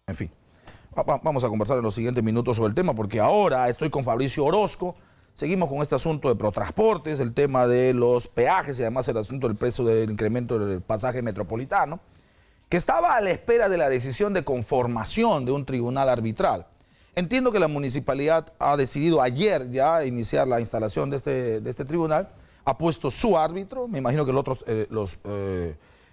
En fin, vamos a conversar en los siguientes minutos sobre el tema, porque ahora estoy con Fabricio Orozco. Seguimos con este asunto de Protransportes, el tema de los peajes y además el asunto del precio del incremento del pasaje metropolitano, que estaba a la espera de la decisión de conformación de un tribunal arbitral. Entiendo que la municipalidad ha decidido ayer ya iniciar la instalación de este tribunal, ha puesto su árbitro, me imagino que los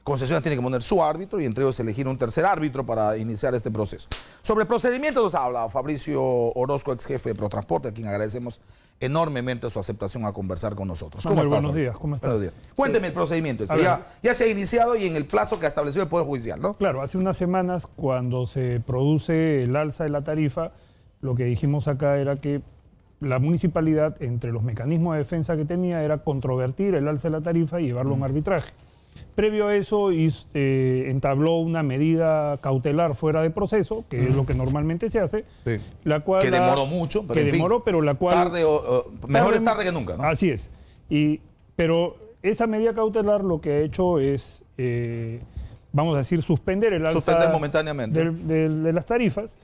concesionarios tienen que poner su árbitro y entre ellos elegir un tercer árbitro para iniciar este proceso. Sobre procedimientos nos ha hablado Fabricio Orozco, ex jefe de Protransporte, a quien agradecemos enormemente su aceptación a conversar con nosotros. ¿Cómo estás? Buenos días, ¿cómo estás? Buenos días. Cuénteme el procedimiento, ya se ha iniciado y en el plazo que ha establecido el Poder Judicial, ¿no? Claro, hace unas semanas cuando se produce el alza de la tarifa, lo que dijimos acá era que la municipalidad, entre los mecanismos de defensa que tenía, era controvertir el alza de la tarifa y llevarlo a un arbitraje. Previo a eso entabló una medida cautelar fuera de proceso, que es lo que normalmente se hace, sí. La cual que demoró mucho, pero que demoró, pero la cual mejor es tarde que nunca, ¿no? Así es. Pero esa medida cautelar lo que ha hecho es, vamos a decir, suspender el alza momentáneamente de las tarifas,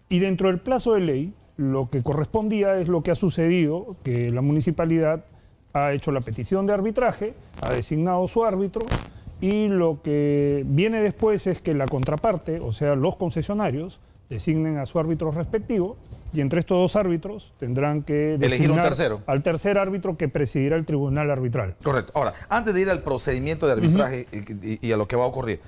y dentro del plazo de ley lo que correspondía es lo que ha sucedido, que la municipalidad ha hecho la petición de arbitraje, ha designado su árbitro, y lo que viene después es que la contraparte, o sea, los concesionarios, designen a su árbitro respectivo, y entre estos dos árbitros tendrán que elegir un tercero. Al tercer árbitro que presidirá el tribunal arbitral. Correcto. Ahora, antes de ir al procedimiento de arbitraje y a lo que va a ocurrir,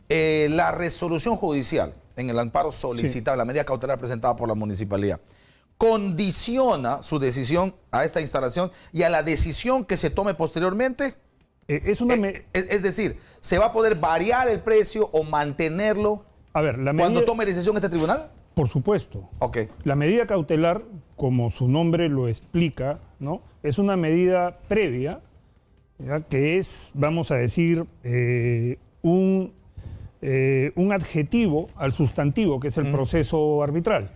la resolución judicial en el amparo solicitado, la medida cautelar presentada por la municipalidad, condiciona su decisión a esta instalación y a la decisión que se tome posteriormente. Es decir, ¿se va a poder variar el precio o mantenerlo cuando tome decisión este tribunal? Por supuesto. Okay. La medida cautelar, como su nombre lo explica, ¿no?, es una medida previa, ¿ya?, que es, vamos a decir, un adjetivo al sustantivo, que es el proceso arbitral.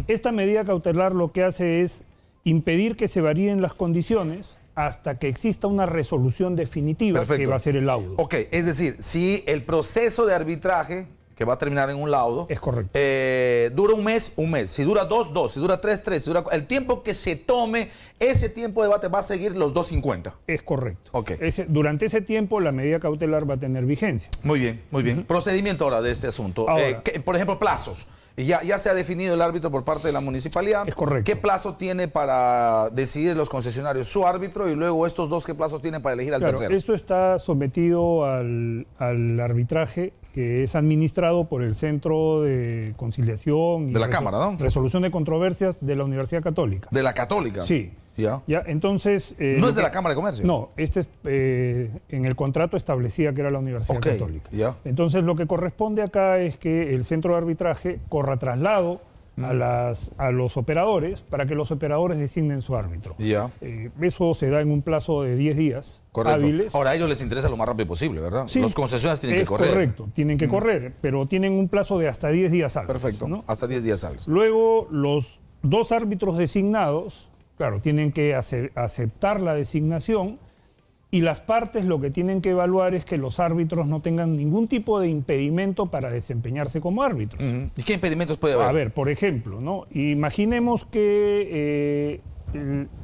Esta medida cautelar lo que hace es impedir que se varíen las condiciones hasta que exista una resolución definitiva. Perfecto. Que va a ser el laudo. Ok, es decir, si el proceso de arbitraje, que va a terminar en un laudo, es correcto, dura un mes, si dura dos, si dura tres, si dura el tiempo que se tome, ese tiempo de debate va a seguir los 2.50. Es correcto. Okay. Durante ese tiempo la medida cautelar va a tener vigencia. Muy bien, muy bien. Procedimiento ahora de este asunto. Ahora, por ejemplo, plazos. Ya se ha definido el árbitro por parte de la municipalidad. Es correcto. ¿Qué plazo tiene para decidir los concesionarios su árbitro y luego estos dos qué plazos tienen para elegir al tercero? Esto está sometido al arbitraje que es administrado por el Centro de Conciliación y de la Cámara, ¿no? Resolución de Controversias de la Universidad Católica. ¿De la Católica? Sí. Ya. Entonces... ¿No es de la Cámara de Comercio? No, en el contrato establecía que era la Universidad Católica. Ya. Entonces lo que corresponde acá es que el centro de arbitraje corra traslado a los operadores para que los operadores designen su árbitro. Ya. Eso se da en un plazo de 10 días. Correcto. Hábiles. Ahora a ellos les interesa lo más rápido posible, ¿verdad? Sí, los concesionarios tienen que correr. Correcto, tienen que correr, pero tienen un plazo de hasta 10 días hábiles. Perfecto, ¿no? Hasta 10 días hábiles. Luego los dos árbitros designados, claro, tienen que aceptar la designación, y las partes lo que tienen que evaluar es que los árbitros no tengan ningún tipo de impedimento para desempeñarse como árbitros. ¿Y qué impedimentos puede haber? A ver, por ejemplo, ¿no?, imaginemos que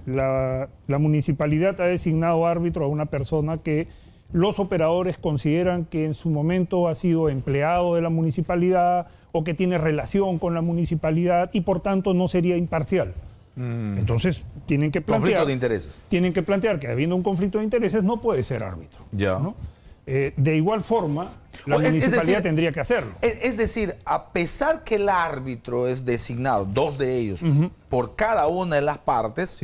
la municipalidad ha designado árbitro a una persona que los operadores consideran que en su momento ha sido empleado de la municipalidad o que tiene relación con la municipalidad y por tanto no sería imparcial. Entonces tienen que plantear... Conflicto de intereses. Tienen que plantear que habiendo un conflicto de intereses no puede ser árbitro. Ya. ¿No? De igual forma, la municipalidad tendría que hacerlo. Es decir, a pesar que el árbitro es designado, dos de ellos, por cada una de las partes,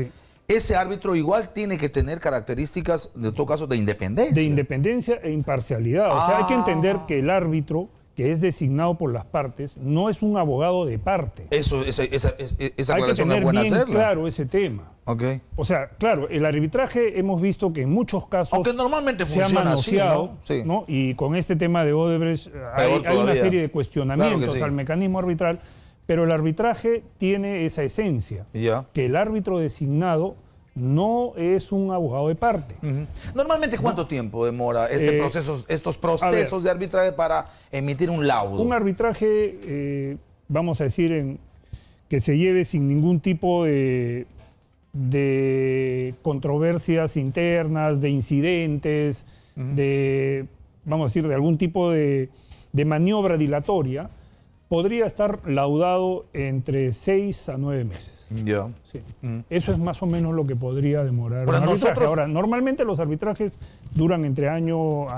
ese árbitro igual tiene que tener características, en todo caso, de independencia. De independencia e imparcialidad. O sea, hay que entender que el árbitro que es designado por las partes no es un abogado de parte. Esa hay que tener bien claro ese tema. Okay. O sea, claro, el arbitraje hemos visto que en muchos casos aunque normalmente se ha manoseado, así, ¿no? Y con este tema de Odebrecht hay una serie de cuestionamientos al mecanismo arbitral, pero el arbitraje tiene esa esencia, que el árbitro designado no es un abogado de parte. Normalmente, ¿cuánto tiempo demora estos procesos de arbitraje para emitir un laudo? Un arbitraje, vamos a decir, que se lleve sin ningún tipo de controversias internas, de incidentes, vamos a decir, de algún tipo de maniobra dilatoria, podría estar laudado entre 6 a 9 meses. Ya. Sí. Eso es más o menos lo que podría demorar un arbitraje. Ahora, normalmente los arbitrajes duran entre año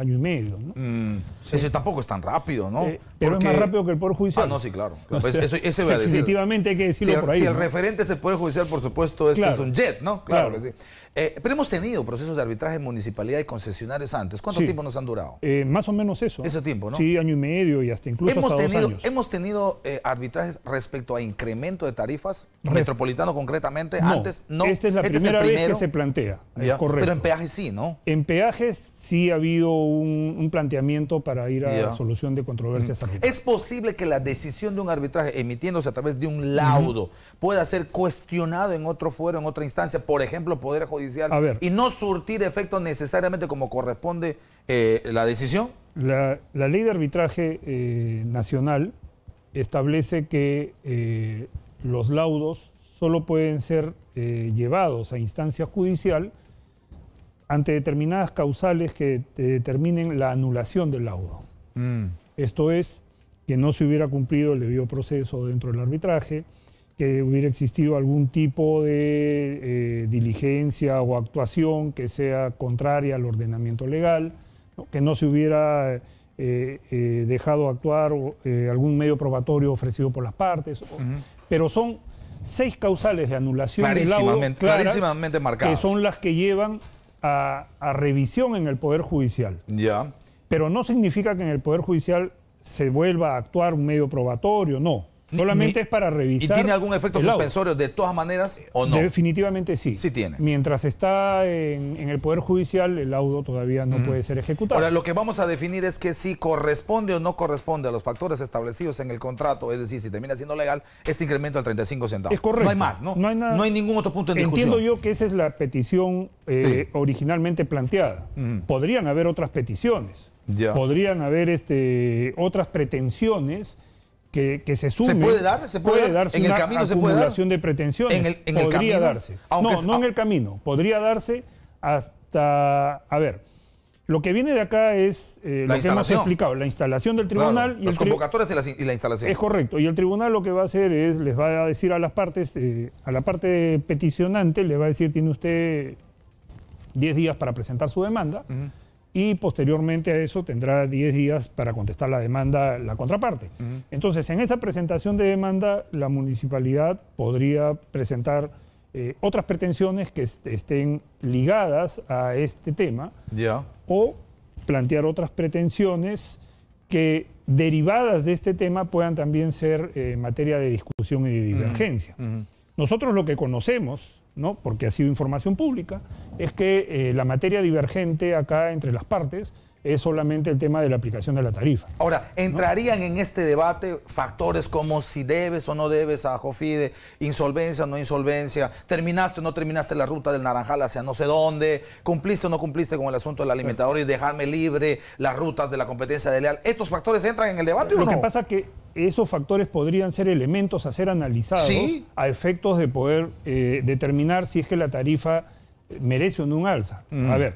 y medio, ¿no? Sí. Eso tampoco es tan rápido, ¿no? Pero es más rápido que el Poder Judicial. No, sí, claro. Eso voy a decir. Definitivamente hay que decirlo por ahí. Si el referente es el Poder Judicial, por supuesto, esto es un jet, ¿no? Claro que sí. Pero hemos tenido procesos de arbitraje en municipalidad y concesionarios antes. ¿Cuánto tiempo nos han durado? Más o menos eso. Ese tiempo, ¿no? Sí, año y medio y hasta incluso hasta 2 años. ¿Hemos tenido arbitrajes respecto a incremento de tarifas? ¿Metropolitano concretamente? No, Antes no. Esta es la primera vez que se plantea. Correcto. Pero en peajes sí, ¿no? En peajes sí ha habido un planteamiento para ir a la solución de controversias arbitrales. ¿Es posible que la decisión de un arbitraje emitiéndose a través de un laudo pueda ser cuestionado en otro fuero, en otra instancia, por ejemplo, Poder Judicial, y no surtir efecto necesariamente como corresponde la decisión? La ley de arbitraje nacional establece que los laudos solo pueden ser llevados a instancia judicial ante determinadas causales que determinen la anulación del laudo. Esto es, que no se hubiera cumplido el debido proceso dentro del arbitraje, que hubiera existido algún tipo de diligencia o actuación que sea contraria al ordenamiento legal, ¿no? Que no se hubiera dejado actuar algún medio probatorio ofrecido por las partes, pero son 6 causales de anulación del laudo clarísimamente marcadas, que son las que llevan a revisión en el Poder Judicial. Ya. Pero no significa que en el Poder Judicial se vuelva a actuar un medio probatorio, no. Solamente es para revisar. ¿Y tiene algún efecto suspensorio de todas maneras o no? Definitivamente sí. Sí tiene. Mientras está en el Poder Judicial, el laudo todavía no puede ser ejecutado. Ahora, lo que vamos a definir es que si corresponde o no corresponde a los factores establecidos en el contrato, es decir, si termina siendo legal, este incremento al 35 centavos. Es correcto. No hay más, ¿no? No hay nada. No hay ningún otro punto en discusión. Entiendo yo que esa es la petición originalmente planteada. Podrían haber otras peticiones. Ya. Podrían haber otras pretensiones que se sumen. ¿Se puede dar? ¿Se puede darse en el una camino? ¿Se puede dar? acumulación de pretensiones. ¿En el camino? Darse. Aunque no en el camino. Podría darse hasta... A ver, lo que viene de acá es lo que hemos explicado, la instalación del tribunal. Claro, los convocatorios y la instalación. Es correcto. Y el tribunal lo que va a hacer es, les va a decir a las partes, a la parte peticionante, le va a decir, tiene usted 10 días para presentar su demanda. Y posteriormente a eso tendrá 10 días para contestar la demanda la contraparte. Entonces, en esa presentación de demanda, la municipalidad podría presentar otras pretensiones que estén ligadas a este tema, o plantear otras pretensiones que, derivadas de este tema, puedan también ser materia de discusión y de divergencia. Nosotros lo que conocemos, ¿no?, porque ha sido información pública, es que la materia divergente acá entre las partes es solamente el tema de la aplicación de la tarifa. Ahora, ¿entrarían en este debate factores como si debes o no debes a Jofide, insolvencia o no insolvencia, terminaste o no terminaste la ruta del Naranjal hacia no sé dónde, cumpliste o no cumpliste con el asunto del alimentador y dejarme libre las rutas de la competencia desleal? ¿Estos factores entran en el debate o no? Lo que pasa es que esos factores podrían ser elementos a ser analizados a efectos de poder determinar si es que la tarifa merece o no un alza. A ver,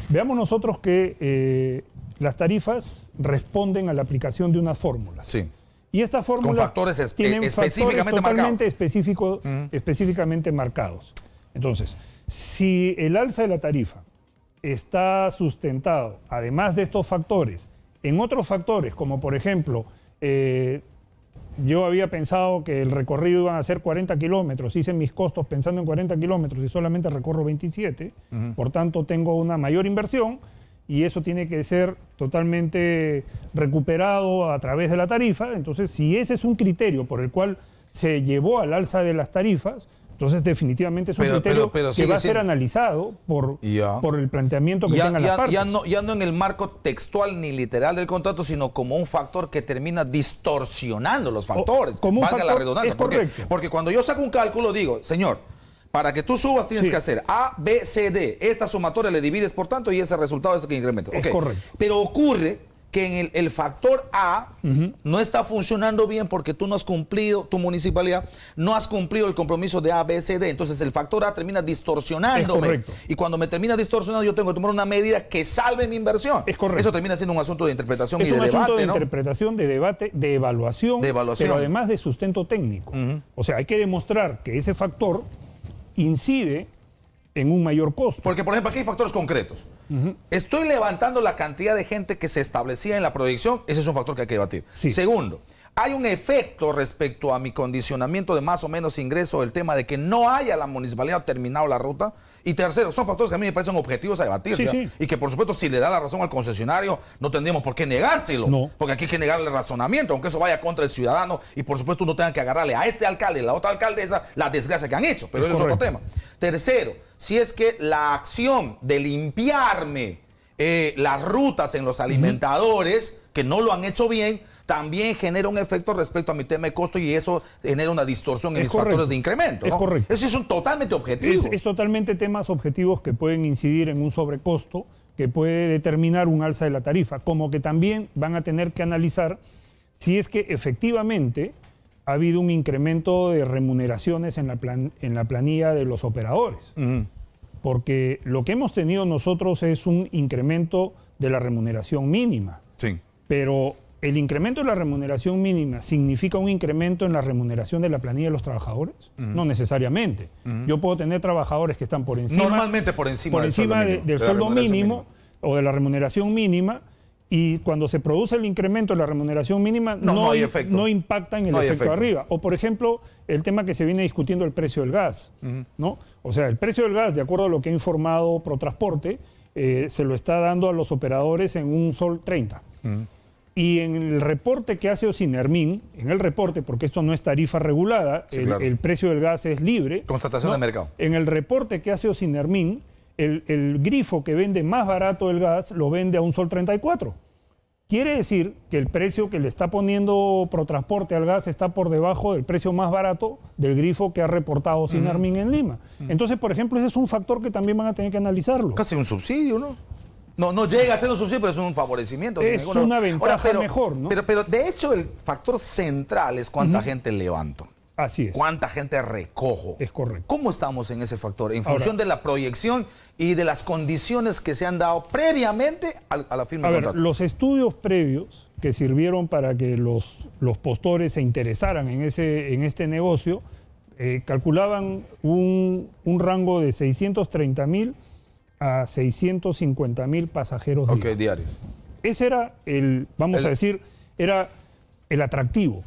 veamos nosotros que las tarifas responden a la aplicación de unas fórmulas. Sí. Y estas fórmulas con factores tienen específicamente factores totalmente específicamente marcados. Entonces, si el alza de la tarifa está sustentado, además de estos factores, en otros factores, como por ejemplo, yo había pensado que el recorrido iban a ser 40 kilómetros, hice mis costos pensando en 40 kilómetros y solamente recorro 27, por tanto tengo una mayor inversión y eso tiene que ser totalmente recuperado a través de la tarifa. Entonces, si ese es un criterio por el cual se llevó al alza de las tarifas, entonces definitivamente es un criterio que va a ser analizado por el planteamiento que tengan las partes. Ya no en el marco textual ni literal del contrato, sino como un factor que termina distorsionando los factores. Como un valga factor, la redundancia. es correcto. Porque cuando yo saco un cálculo digo, señor, Para que tú subas tienes que hacer A, B, C, D. Esta sumatoria le divides por tanto y ese resultado es el que incrementa. Es correcto. Pero ocurre que en el factor A no está funcionando bien porque tú no has cumplido, tu municipalidad no has cumplido el compromiso de A, B, C, D. Entonces el factor A termina distorsionándome. Es correcto. Y cuando me termina distorsionando yo tengo que tomar una medida que salve mi inversión. Es correcto. Eso termina siendo un asunto de interpretación y de debate. Es un asunto de interpretación, de debate, de evaluación, pero además de sustento técnico. O sea, hay que demostrar que ese factor incide en un mayor costo. Porque, por ejemplo, aquí hay factores concretos. Estoy levantando la cantidad de gente que se establecía en la proyección. Ese es un factor que hay que debatir. Sí. Segundo, hay un efecto respecto a mi condicionamiento de más o menos ingreso, el tema de que no haya la municipalidad terminado la ruta. Y tercero, son factores que a mí me parecen objetivos a debatirse. Y que, por supuesto, si le da la razón al concesionario, no tendríamos por qué negárselo. No. Porque aquí hay que negarle el razonamiento, aunque eso vaya contra el ciudadano. Y, por supuesto, uno tenga que agarrarle a este alcalde y a la otra alcaldesa la desgracia que han hecho. Pero eso es otro tema. Tercero, si es que la acción de limpiarme las rutas en los alimentadores, que no lo han hecho bien, también genera un efecto respecto a mi tema de costo y eso genera una distorsión en mis factores de incremento. Es correcto. Eso es totalmente objetivo. Es totalmente temas objetivos que pueden incidir en un sobrecosto que puede determinar un alza de la tarifa, como que también van a tener que analizar si es que efectivamente ha habido un incremento de remuneraciones en la planilla de los operadores. Porque lo que hemos tenido nosotros es un incremento de la remuneración mínima. Sí. Pero ¿el incremento de la remuneración mínima significa un incremento en la remuneración de la planilla de los trabajadores? No necesariamente. Yo puedo tener trabajadores que están por encima... Normalmente por encima del sueldo mínimo o de la remuneración mínima, y cuando se produce el incremento de la remuneración mínima no impacta en el efecto arriba. O, por ejemplo, el tema que se viene discutiendo, el precio del gas. ¿No? O sea, el precio del gas, de acuerdo a lo que ha informado Protransporte, se lo está dando a los operadores en un sol 30. Y en el reporte que hace Ocinermin, porque esto no es tarifa regulada, el precio del gas es libre. Constatación de mercado. En el reporte que hace Ocinermin, el grifo que vende más barato el gas lo vende a un sol 34. Quiere decir que el precio que le está poniendo Protransporte al gas está por debajo del precio más barato del grifo que ha reportado Ocinermin en Lima. Entonces, por ejemplo, ese es un factor que también van a tener que analizarlo. Casi un subsidio, ¿no? No llega a ser un subsidio, pero es un favorecimiento. Es una ventaja mejor, ¿no? Pero de hecho el factor central es cuánta gente levanto. Así es. ¿Cuánta gente recojo? Es correcto. ¿Cómo estamos en ese factor? En función de la proyección y de las condiciones que se han dado previamente a la firma de contrato. Los estudios previos que sirvieron para que los postores se interesaran en este negocio calculaban un rango de 630.000 a 650.000 pasajeros diarios. Ese era era el atractivo.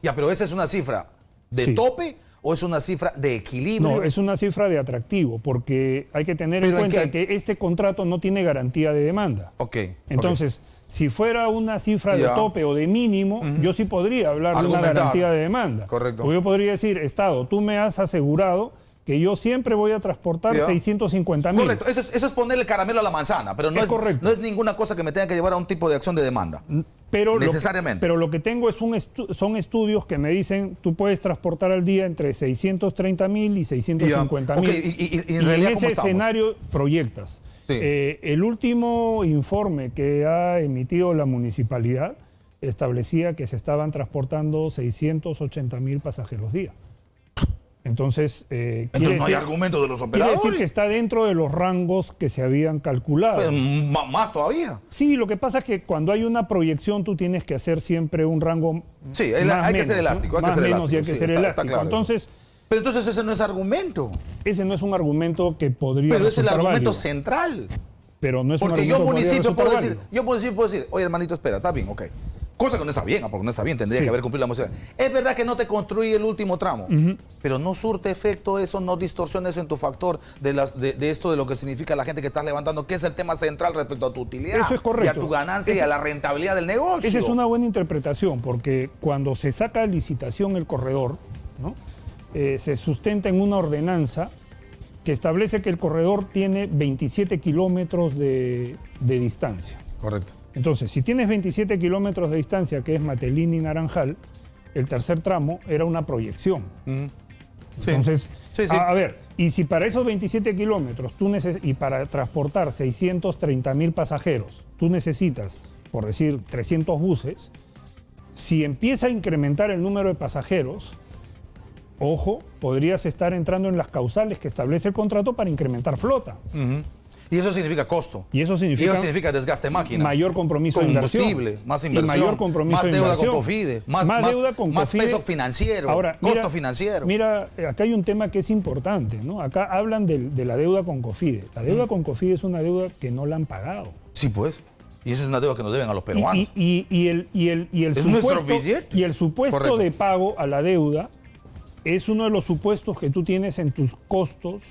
Ya, pero esa es una cifra de tope o es una cifra de equilibrio. No, es una cifra de atractivo, porque hay que tener en cuenta que este contrato no tiene garantía de demanda. Entonces, si fuera una cifra de tope o de mínimo, yo sí podría hablar de una garantía de demanda. Correcto. Porque yo podría decir, Estado, tú me has asegurado que yo siempre voy a transportar 650.000. Correcto, eso es ponerle caramelo a la manzana, pero no es ninguna cosa que me tenga que llevar a un tipo de acción de demanda. Necesariamente. Pero lo que tengo son estudios que me dicen, tú puedes transportar al día entre 630.000 y 650.000. Y en ese escenario proyectas. El último informe que ha emitido la municipalidad establecía que se estaban transportando 680.000 pasajeros día. Entonces no hay argumento de los operadores. Quiere decir que está dentro de los rangos que se habían calculado. Pues, más todavía. Sí, lo que pasa es que cuando hay una proyección tú tienes que hacer siempre un rango hay que ser elástico. Más menos y hay que ser elástico. Claro. Pero entonces ese no es argumento. Ese no es un argumento que podría Pero es el argumento válido. central. Pero no es porque un argumento yo municipio puedo decir, oye hermanito, espera, está bien, ok. Cosa que no está bien, porque no está bien, tendría que haber cumplido la moción. Es verdad que no te construye el último tramo, pero no surte efecto eso, no distorsiona eso en tu factor de esto de lo que significa la gente que estás levantando, que es el tema central respecto a tu utilidad. Eso es correcto. Y a tu ganancia y a la rentabilidad del negocio. Esa es una buena interpretación, porque cuando se saca a licitación el corredor, ¿no? Se sustenta en una ordenanza que establece que el corredor tiene 27 kilómetros de distancia. Correcto. Entonces, si tienes 27 kilómetros de distancia, que es Matelín y Naranjal, el tercer tramo era una proyección. Entonces, a ver, Y si para esos 27 kilómetros y para transportar 630.000 pasajeros, tú necesitas, por decir, 300 buses, si empieza a incrementar el número de pasajeros, ojo, podrías estar entrando en las causales que establece el contrato para incrementar flota. Y eso significa costo. Y eso significa desgaste de máquina. Mayor compromiso de inversión. Más inversión. Y mayor compromiso de inversión. Más deuda con COFIDE. Más deuda con más COFIDE. peso financiero. Ahora, costo financiero. Mira, acá hay un tema que es importante, ¿no? Acá hablan de la deuda con COFIDE. La deuda con COFIDE es una deuda que no la han pagado. Sí, pues. Y esa es una deuda que nos deben a los peruanos. Y el supuesto de pago a la deuda es uno de los supuestos que tú tienes en tus costos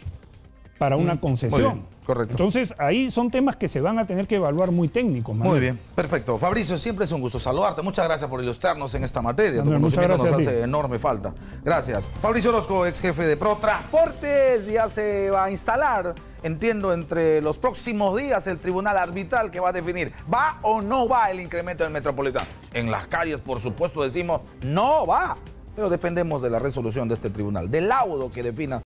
para una concesión. Muy bien, correcto. Entonces, ahí son temas que se van a tener que evaluar muy técnicos, Manuel. Muy bien, perfecto. Fabricio, siempre es un gusto saludarte. Muchas gracias por ilustrarnos en esta materia. Manuel, tu conocimiento nos muchas hace enorme falta. Gracias. Fabricio Orozco, ex jefe de Protransportes, ya se va a instalar, entiendo, entre los próximos días el tribunal arbitral que va a definir ¿va o no va el incremento del Metropolitano? En las calles, por supuesto, decimos no va, pero dependemos de la resolución de este tribunal, del laudo que defina.